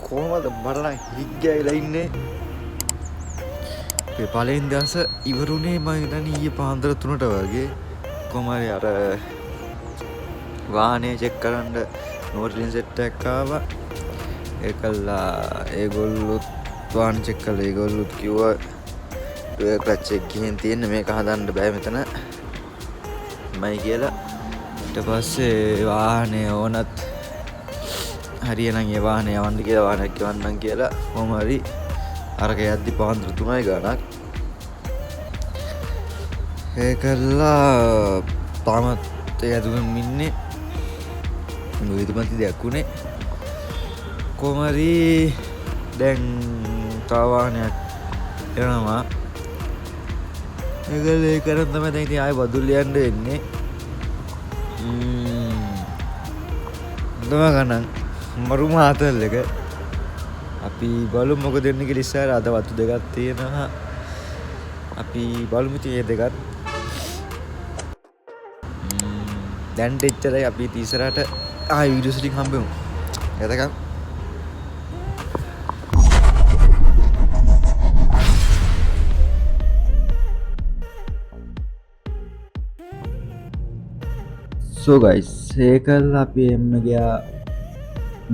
කොහොමද බලන්න හිග්ගයිලා ඉන්නේ. ඒ පළවෙනි දවස ඉවරුනේ මම හිතන්නේ ඊයේ පාන්දර 3ට වගේ. කොහොම හරි අර වාහනේ චෙක් කරන්න නෝටින් සෙට් එකක් ආවා. ඒකල්ලා ඒගොල්ලොත් වාහන චෙක් කළා. ඒගොල්ලොත් කිව්වා ඩුවල් ක්ලච් එක ගිහින් තියෙන මේක හදන්න බෑ මෙතන. මයි කියලා. ඊට පස්සේ වාහනේ ඕනත් හරියනම් ඒ වාහනේ යවන්න කියලා වාහනයක් යවන්නම් කියලා කොහොම හරි අරක යද්දි පාන්දර 3යි ගානක්. ඒකල්ලා තාමත් ඒ ඇතුළෙම ඉන්නේ. විදුමති දෙයක් උනේ. කොහොම හරි දැන් තව වාහනයක් එනවා. ඒකල ඒ කරන් තමයි දැන් ඉතින් ආයෙ බදුල්ල යන්න වෙන්නේ. ගණන් මරු මාතල් එක අපි බලමු මොකද වෙන්නේ කියලා. ඉස්සර අද වතු දෙකක් තියෙනවා. අපි බලමු ඉතින් මේ දෙකත්. දැන් දෙච්චරයි අපි ඉස්සරහට ආයෙ වීඩියෝස් ටික හම්බෙමු. එතකන් so guys ඒකල් අපි එන්න ගියා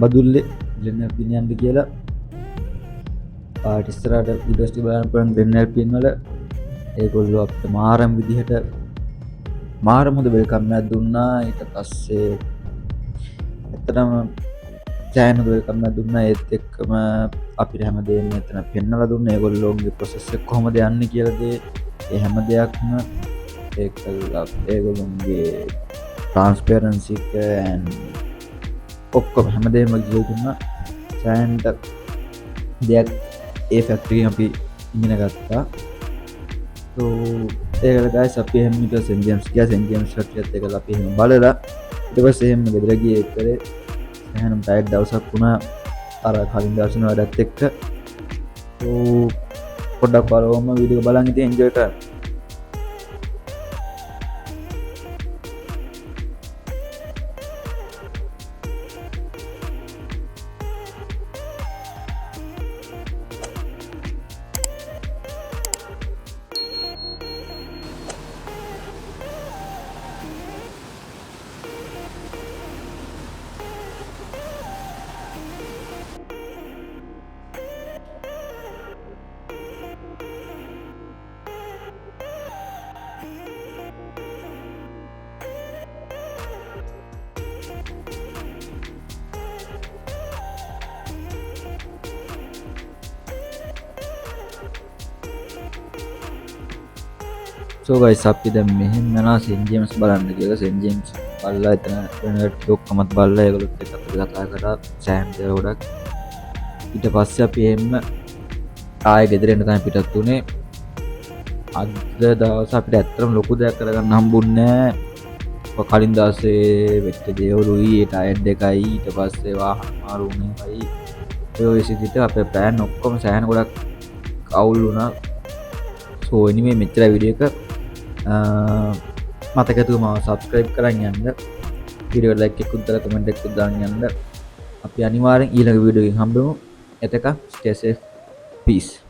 බදුල්ලේ දෙන්නල් පින් යන්න කියලා. ඉස්සරහට වීඩියෝස් ටික බලන්න පුළුවන් දෙන්නල් පින් වල. ඒගොල්ලෝ අපිට මාරම් විදිහට මාරම් හොඳ වෙල්කම් එකක් දුන්නා. ඊට පස්සේ ඇත්තටම සෑහෙන වෙල්කම් එකක් දුන්නා. ඒත් එක්කම අපිට හැමදේම එතන පෙන්නලා දුන්නා. ඒගොල්ලෝගේ ප්‍රොසෙස් එක කොහොමද යන්නේ කියලා ඒ හැම දෙයක්ම ඒකල්ලා ඒගොල්ලෝගේ transparency and ඔක්කොම හැමදේම කියලා දුන්නා. සෑහෙනට දෙයක් ඒ ෆැක්ටරි අපි ඉගෙන ගත්තා. so ඒකල guys අපි එහෙම ඊට සෙන් ජේම්ස් ගියා. සෙන් ජේම්ස් ෆැක්ටරියත් ඒකල අපි එහෙම බලලා ඊට පස්සේ එහෙම ගෙදර ගියේ ඒකලේ සෑහෙනම ටයර්ඩ් දවසක් වුණා අර කලින් දවස් වල වැඩත් එක්ක. so පොඩ්ඩක් බලවම වීඩියෝ බලන් ඉතින් එන්ජොයි කරන්න. so guys අපි දැන් මෙහෙම යනවා සෙන් ජේම්ස් බලන්න කියලා. සෙන් ජේම්ස් බලලා එතන වෙනට ඔක්කොමත් බලලා ඒගොල්ලොත් එක්ක අපි කතා කරා සෑම් දේවල් ගොඩක්. ඊට පස්සේ අපි එහෙම ආයෙ ගෙදර එන්න තමයි පිටත් උනේ. අද දවස් අපිට ඇත්තටම ලොකු දෙයක් කරගන්න හම්බුන්නේ නැහැ. කලින් දවසේ වෙච්ච දේවලුයි ඒ ටයර්ඩ් එකයි ඊට පස්සේ වාහන මාරු වුණේයි ඒ ඔය සිද්ධියට අපේ ප්ලෑන් ඔක්කොම සෑහෙන ගොඩක් අවුල් වුණා. so anyway මෙච්චර වීඩියෝ එක මතකතුව මාව සබස්ක්‍රයිබ් කරන්න යන්න. වීඩියෝ ලයික් එකකුත් දාලා කමෙන්ට් එකකුත් දාන්න යන්න. අපි අනිවාර්යෙන් ඊළඟ වීඩියෝ එකකින් හම්බෙමු. එතක stay safe. peace.